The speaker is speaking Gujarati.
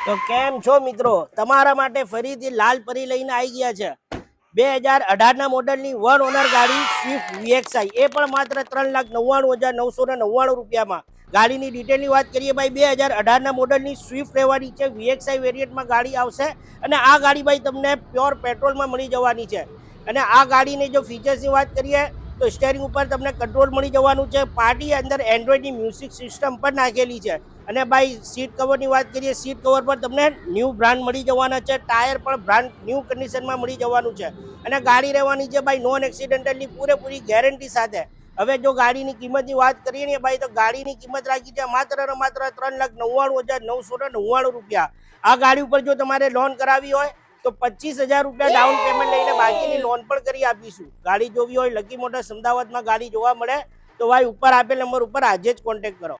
તો કેમ છો મિત્રો? તમારા માટે ફરીથી લાલ પરી લઈને આવી ગયા છે 2018 મોડલની વન ઓનર ગાડી સ્વિફ્ટ VXI. એ પણ માત્ર 3,99,999 રૂપિયામાં. ગાડીની ડિટેલની વાત કરીએ ભાઈ, 2018 મોડલની સ્વિફ્ટ રહેવાની છે. VXI વેરિયન્ટમાં ગાડી આવશે અને આ ગાડી ભાઈ તમને પ્યોર પેટ્રોલમાં મળી જવાની છે. અને આ ગાડીની જો ફીચર્સની વાત કરીએ તો સ્ટેરિંગ ઉપર તમને કંટ્રોલ મળી જવાનું છે. પાર્ટી અંદર એન્ડ્રોઈડની મ્યુઝિક સિસ્ટમ પણ નાખેલી છે. અને ભાઈ સીટ કવરની વાત કરીએ, સીટ કવર પર તમને ન્યૂ બ્રાન્ડ મળી જવાના છે. ટાયર પણ બ્રાન્ડ ન્યૂ કન્ડિશનમાં મળી જવાનું છે. અને ગાડી રહેવાની છે ભાઈ નોન એક્સિડન્ટલની પૂરેપૂરી ગેરંટી સાથે. હવે જો ગાડીની કિંમતની વાત કરીએ ને ભાઈ, તો ગાડીની કિંમત રાખી છે માત્ર ને માત્ર 3,99,999 રૂપિયા. આ ગાડી ઉપર જો તમારે લોન કરાવી હોય તો 25,000 રૂપિયા ડાઉન પેમેન્ટ લઈને બાકીની લોન પણ કરી આપીશું. ગાડી જોવી હોય લકી મોટર્સ અમદાવાદમાં ગાડી જોવા મળે તો ભાઈ ઉપર આપેલ નંબર ઉપર આજે જ કોન્ટેક્ટ કરો.